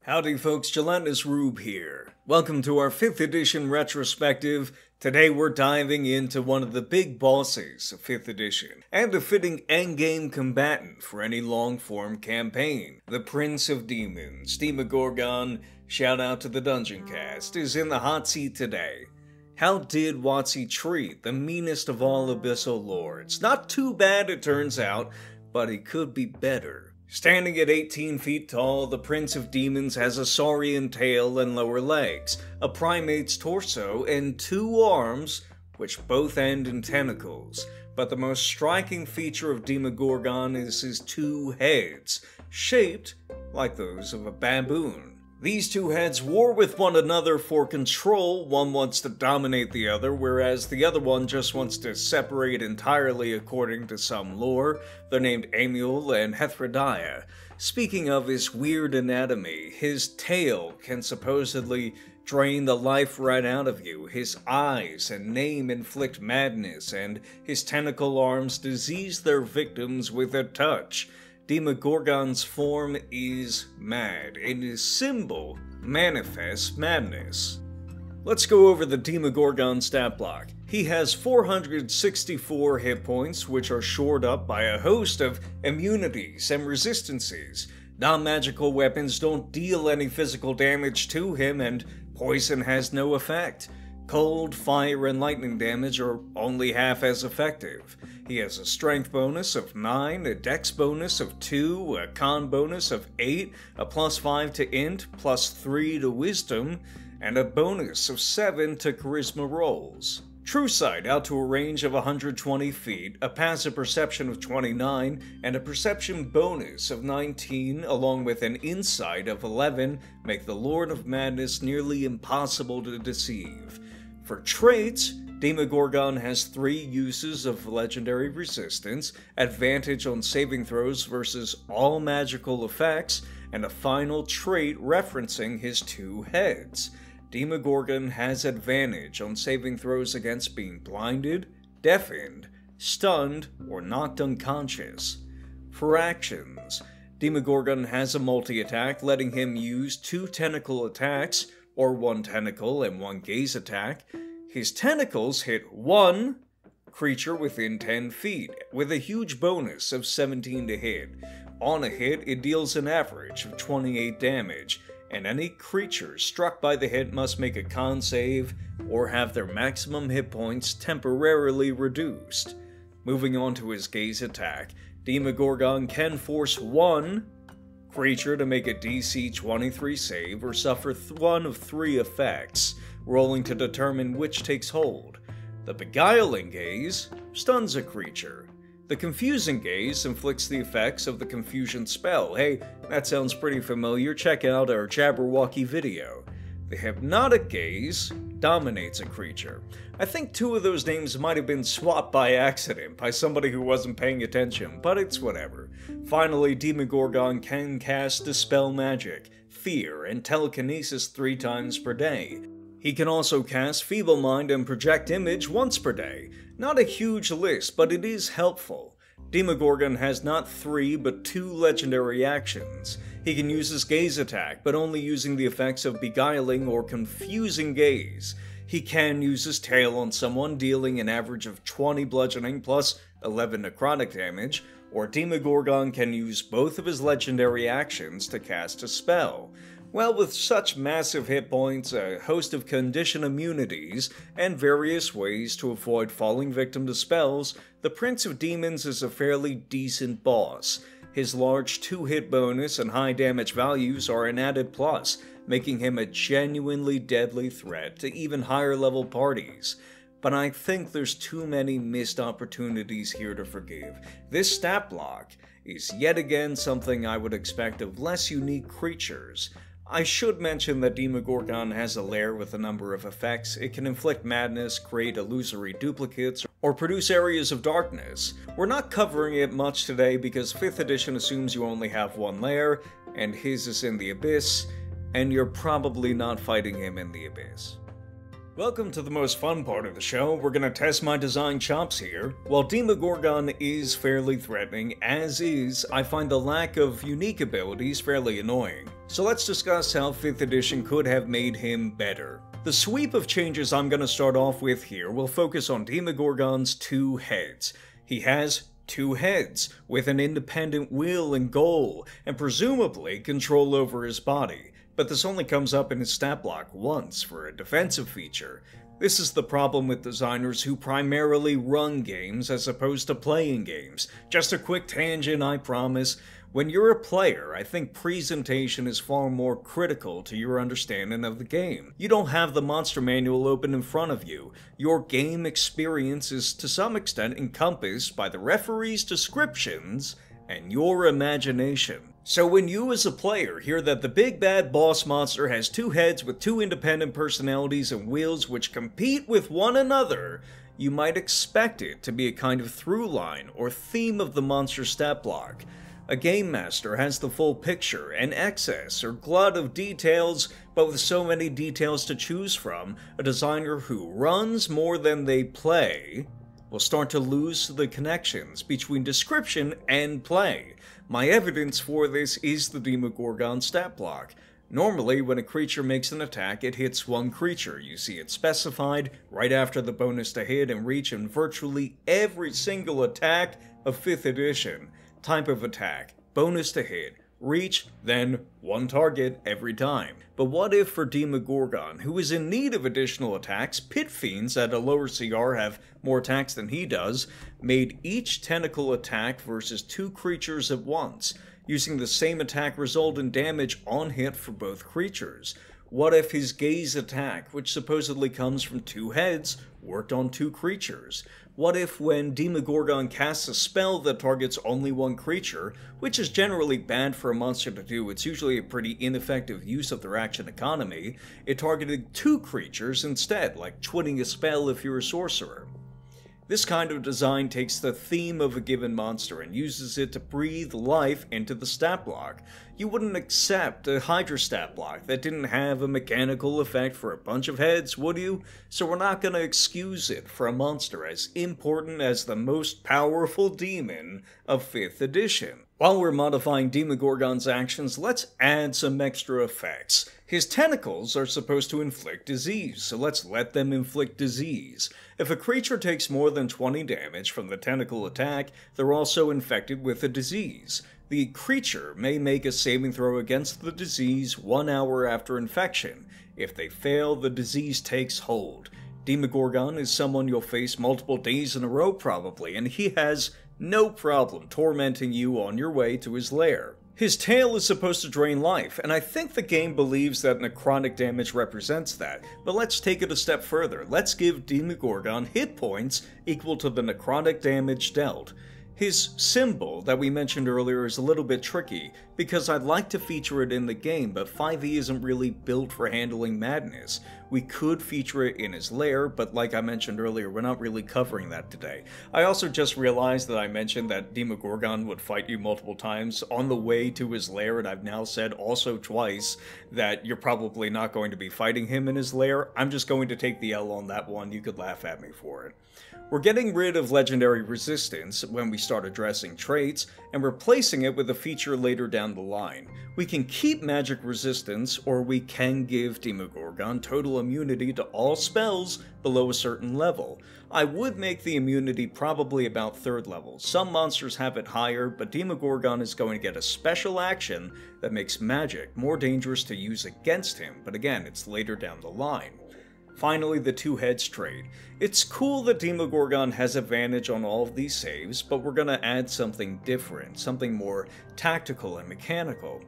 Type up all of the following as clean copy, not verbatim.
Howdy folks, Gelatinous Rube here. Welcome to our 5th edition retrospective. Today we're diving into one of the big bosses of 5th edition, and a fitting endgame combatant for any long-form campaign. The Prince of Demons, Demogorgon, shout out to the Dungeon Cast, is in the hot seat today. How did WotC treat the meanest of all Abyssal Lords? Not too bad it turns out, but he could be better. Standing at 18 feet tall, the Prince of Demons has a saurian tail and lower legs, a primate's torso, and 2 arms, which both end in tentacles. But the most striking feature of Demogorgon is his 2 heads, shaped like those of a baboon. These 2 heads war with one another for control. One wants to dominate the other, whereas the other one just wants to separate entirely according to some lore. They're named Amiel and Hethrodaya. Speaking of his weird anatomy, his tail can supposedly drain the life right out of you. His eyes and name inflict madness, and his tentacle arms disease their victims with a touch. Demogorgon's form is mad, and his symbol manifests madness. Let's go over the Demogorgon stat block. He has 464 hit points, which are shored up by a host of immunities and resistances. Non-magical weapons don't deal any physical damage to him, and poison has no effect. Cold, fire, and lightning damage are only half as effective. He has a strength bonus of 9, a dex bonus of 2, a con bonus of 8, a +5 to int, +3 to wisdom, and a bonus of 7 to charisma rolls. True sight out to a range of 120 feet, a passive perception of 29, and a perception bonus of 19, along with an insight of 11, make the Lord of Madness nearly impossible to deceive. For traits, Demogorgon has 3 uses of legendary resistance, advantage on saving throws versus all magical effects, and a final trait referencing his 2 heads. Demogorgon has advantage on saving throws against being blinded, deafened, stunned, or knocked unconscious. For actions, Demogorgon has a multi-attack, letting him use 2 tentacle attacks, or 1 tentacle and 1 gaze attack. His tentacles hit 1 creature within 10 feet, with a huge bonus of 17 to hit. On a hit, it deals an average of 28 damage, and any creature struck by the hit must make a con save or have their maximum hit points temporarily reduced. Moving on to his gaze attack, Demogorgon can force 1 creature to make a DC 23 save or suffer 1 of 3 effects, rolling to determine which takes hold. The Beguiling Gaze stuns a creature. The Confusing Gaze inflicts the effects of the Confusion spell. Hey, that sounds pretty familiar, check out our Jabberwocky video. The Hypnotic Gaze dominates a creature. I think 2 of those names might have been swapped by accident by somebody who wasn't paying attention, but it's whatever. Finally, Demogorgon can cast Dispel Magic, Fear, and Telekinesis 3 times per day. He can also cast Feeble Mind and Project Image once per day. Not a huge list, but it is helpful. Demogorgon has not 3, but 2 legendary actions. He can use his Gaze attack, but only using the effects of Beguiling or Confusing Gaze. He can use his tail on someone, dealing an average of 20 bludgeoning plus 11 necrotic damage, or Demogorgon can use both of his legendary actions to cast a spell. Well, with such massive hit points, a host of condition immunities, and various ways to avoid falling victim to spells, the Prince of Demons is a fairly decent boss. His large 2-hit bonus and high damage values are an added plus, making him a genuinely deadly threat to even higher level parties. But I think there's too many missed opportunities here to forgive. This stat block is yet again something I would expect of less unique creatures. I should mention that Demogorgon has a lair with a number of effects. It can inflict madness, create illusory duplicates, or produce areas of darkness. We're not covering it much today because 5th edition assumes you only have 1 lair, and his is in the Abyss, and you're probably not fighting him in the Abyss. Welcome to the most fun part of the show. We're gonna test my design chops here. While Demogorgon is fairly threatening, as is, I find the lack of unique abilities fairly annoying. So let's discuss how 5th edition could have made him better. The sweep of changes I'm going to start off with here will focus on Demogorgon's 2 heads. He has 2 heads, with an independent will and goal, and presumably control over his body, but this only comes up in his stat block once for a defensive feature. This is the problem with designers who primarily run games as opposed to playing games. Just a quick tangent, I promise. When you're a player, I think presentation is far more critical to your understanding of the game. You don't have the monster manual open in front of you. Your game experience is to some extent encompassed by the referee's descriptions and your imagination. So when you as a player hear that the big bad boss monster has 2 heads with 2 independent personalities and wills which compete with one another, you might expect it to be a kind of through line or theme of the monster stat block. A game master has the full picture, an excess or glut of details, but with so many details to choose from, a designer who runs more than they play will start to lose the connections between description and play. My evidence for this is the Demogorgon stat block. Normally, when a creature makes an attack, it hits one creature. You see it specified right after the bonus to hit and reach in virtually every single attack of 5th edition. Type of attack, bonus to hit, reach, then one target every time. But what if for Demogorgon, who is in need of additional attacks, Pit Fiends at a lower CR have more attacks than he does, made each tentacle attack versus 2 creatures at once, using the same attack result in damage on hit for both creatures? What if his gaze attack, which supposedly comes from 2 heads, worked on 2 creatures? What if when Demogorgon casts a spell that targets only one creature, which is generally bad for a monster to do, it's usually a pretty ineffective use of their action economy, it targeted 2 creatures instead, like twinning a spell if you're a sorcerer? This kind of design takes the theme of a given monster and uses it to breathe life into the stat block. You wouldn't accept a Hydra stat block that didn't have a mechanical effect for a bunch of heads, would you? So we're not going to excuse it for a monster as important as the most powerful demon of 5th edition. While we're modifying Demogorgon's actions, let's add some extra effects. His tentacles are supposed to inflict disease, so let's let them inflict disease. If a creature takes more than 20 damage from the tentacle attack, they're also infected with a disease. The creature may make a saving throw against the disease 1 hour after infection. If they fail, the disease takes hold. Demogorgon is someone you'll face multiple days in a row probably, and he has no problem tormenting you on your way to his lair. His tail is supposed to drain life, and I think the game believes that necrotic damage represents that, but let's take it a step further. Let's give Demogorgon hit points equal to the necrotic damage dealt. His symbol that we mentioned earlier is a little bit tricky, because I'd like to feature it in the game, but 5e isn't really built for handling madness. We could feature it in his lair, but like I mentioned earlier, we're not really covering that today. I also just realized that I mentioned that Demogorgon would fight you multiple times on the way to his lair, and I've now said also twice that you're probably not going to be fighting him in his lair. I'm just going to take the L on that one. You could laugh at me for it. We're getting rid of legendary resistance when we start addressing traits, and replacing it with a feature later down the line. We can keep magic resistance, or we can give Demogorgon total immunity to all spells below a certain level. I would make the immunity probably about 3rd level. Some monsters have it higher, but Demogorgon is going to get a special action that makes magic more dangerous to use against him, but again, it's later down the line. Finally, the 2 heads trait. It's cool that Demogorgon has advantage on all of these saves, but we're gonna add something different, something more tactical and mechanical.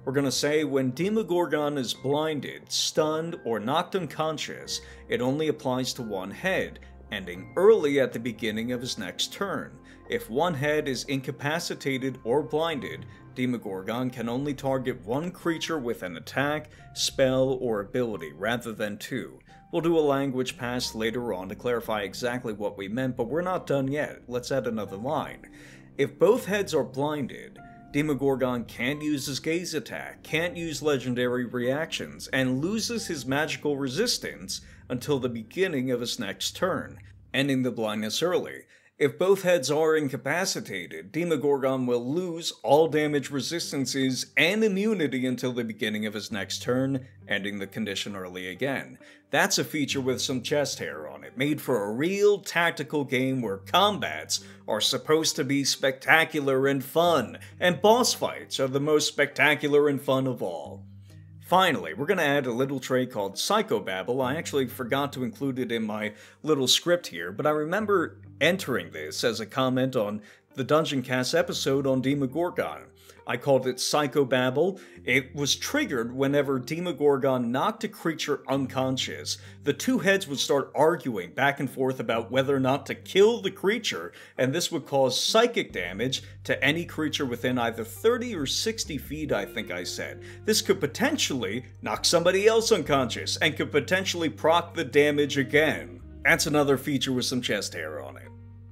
We're gonna say when Demogorgon is blinded, stunned, or knocked unconscious, it only applies to 1 head, ending early at the beginning of his next turn. If 1 head is incapacitated or blinded, Demogorgon can only target 1 creature with an attack, spell, or ability, rather than 2. We'll do a language pass later on to clarify exactly what we meant, but we're not done yet. Let's add another line. If both heads are blinded, Demogorgon can't use his gaze attack, can't use legendary reactions, and loses his magical resistance until the beginning of his next turn, ending the blindness early. If both heads are incapacitated, Demogorgon will lose all damage resistances and immunity until the beginning of his next turn, ending the condition early again. That's a feature with some chest hair on it, made for a real tactical game where combats are supposed to be spectacular and fun, and boss fights are the most spectacular and fun of all. Finally, we're going to add a little trait called Psychobabble. I actually forgot to include it in my little script here, but I remember entering this as a comment on the Dungeon Cast episode on Demogorgon. I called it Psychobabble. It was triggered whenever Demogorgon knocked a creature unconscious. The two heads would start arguing back and forth about whether or not to kill the creature, and this would cause psychic damage to any creature within either 30 or 60 feet, I think I said. This could potentially knock somebody else unconscious, and could potentially proc the damage again. That's another feature with some chest hair on it.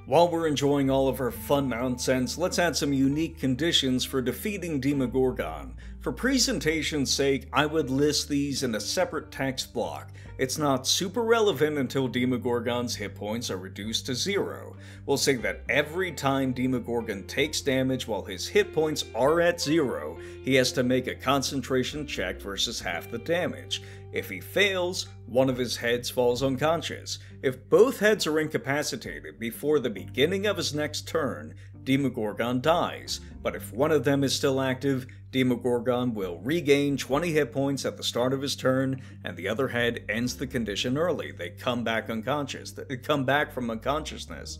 While we're enjoying all of our fun nonsense, let's add some unique conditions for defeating Demogorgon. For presentation's sake, I would list these in a separate text block. It's not super relevant until Demogorgon's hit points are reduced to 0. We'll say that every time Demogorgon takes damage while his hit points are at 0, he has to make a concentration check versus half the damage. If he fails, one of his heads falls unconscious. If both heads are incapacitated before the beginning of his next turn, Demogorgon dies, but if one of them is still active, Demogorgon will regain 20 hit points at the start of his turn, and the other head ends the condition early. They come back unconscious. They come back from unconsciousness.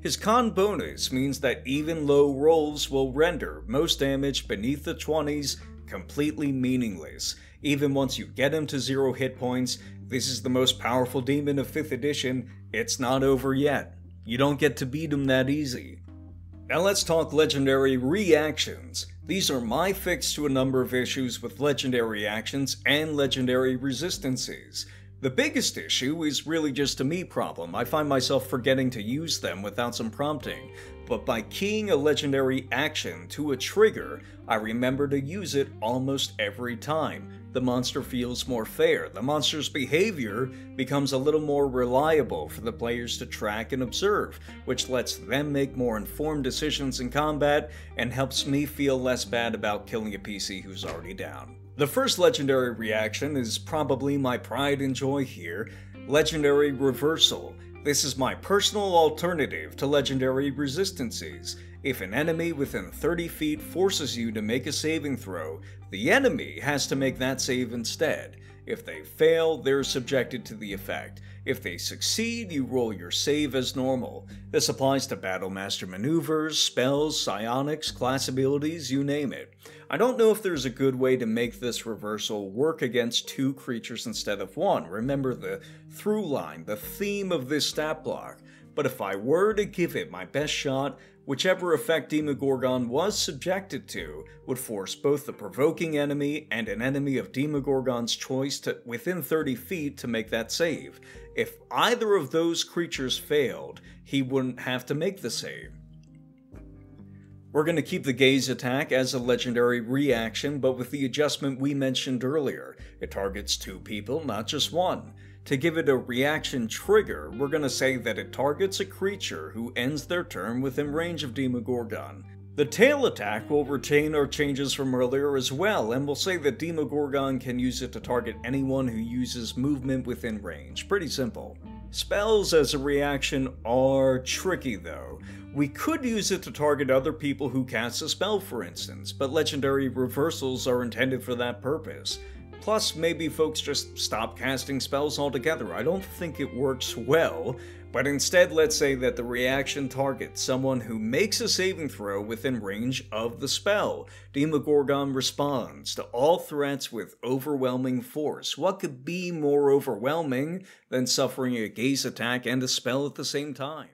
His con bonus means that even low rolls will render most damage beneath the 20s completely meaningless. Even once you get him to 0 hit points, this is the most powerful demon of 5th edition, it's not over yet. You don't get to beat him that easy. Now let's talk legendary reactions. These are my fix to a number of issues with legendary actions and legendary resistances. The biggest issue is really just a me problem. I find myself forgetting to use them without some prompting, but by keying a legendary action to a trigger, I remember to use it almost every time. The monster feels more fair. The monster's behavior becomes a little more reliable for the players to track and observe, which lets them make more informed decisions in combat and helps me feel less bad about killing a PC who's already down. The first legendary reaction is probably my pride and joy here, Legendary Reversal. This is my personal alternative to legendary resistances. If an enemy within 30 feet forces you to make a saving throw, the enemy has to make that save instead. If they fail, they're subjected to the effect. If they succeed, you roll your save as normal. This applies to Battle Master maneuvers, spells, psionics, class abilities, you name it. I don't know if there's a good way to make this reversal work against 2 creatures instead of 1. Remember the through line, the theme of this stat block. But if I were to give it my best shot, whichever effect Demogorgon was subjected to would force both the provoking enemy and an enemy of Demogorgon's choice to within 30 feet to make that save. If either of those creatures failed, he wouldn't have to make the save. We're going to keep the gaze attack as a legendary reaction, but with the adjustment we mentioned earlier. It targets 2 people, not just 1. To give it a reaction trigger, we're going to say that it targets a creature who ends their turn within range of Demogorgon. The tail attack will retain our changes from earlier as well, and we'll say that Demogorgon can use it to target anyone who uses movement within range. Pretty simple. Spells as a reaction are tricky though. We could use it to target other people who cast a spell, for instance, but legendary reversals are intended for that purpose. Plus, maybe folks just stop casting spells altogether. I don't think it works well, but instead let's say that the reaction targets someone who makes a saving throw within range of the spell. Demogorgon responds to all threats with overwhelming force. What could be more overwhelming than suffering a gaze attack and a spell at the same time?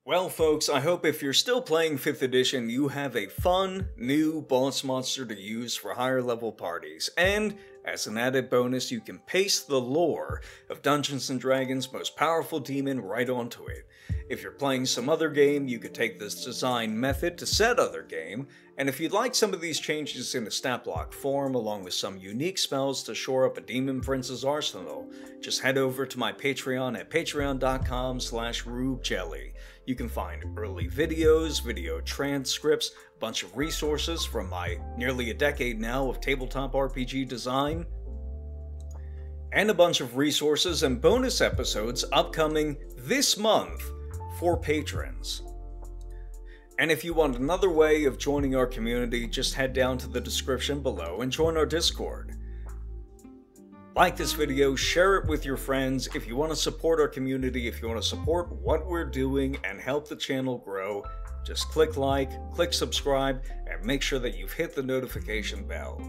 Well folks, I hope if you're still playing 5th edition, you have a fun, new boss monster to use for higher level parties, and as an added bonus, you can paste the lore of Dungeons & Dragons' most powerful demon right onto it. If you're playing some other game, you could take this design method to said other game, and if you'd like some of these changes in a stat block form, along with some unique spells to shore up a Demon Prince's arsenal, just head over to my Patreon at patreon.com/RubeJelly. You can find early videos, video transcripts, a bunch of resources from my nearly a decade now of tabletop RPG design, and a bunch of resources and bonus episodes upcoming this month for patrons. And if you want another way of joining our community, just head down to the description below and join our Discord. Like this video, share it with your friends. If you want to support our community, if you want to support what we're doing and help the channel grow, just click like, click subscribe, and make sure that you've hit the notification bell.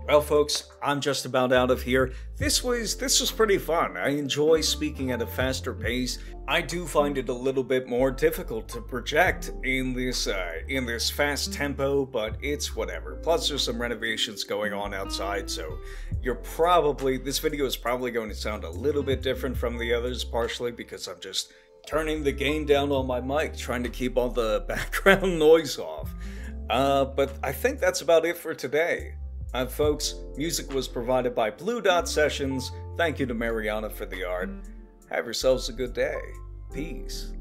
Well folks, I'm just about out of here. This was pretty fun. I enjoy speaking at a faster pace. I do find it a little bit more difficult to project in this fast tempo, but it's whatever. Plus there's some renovations going on outside, so this video is probably going to sound a little bit different from the others, partially because I'm just turning the gain down on my mic, trying to keep all the background noise off. But I think that's about it for today. Folks, music was provided by Blue Dot Sessions. Thank you to Mariana for the art. Have yourselves a good day. Peace.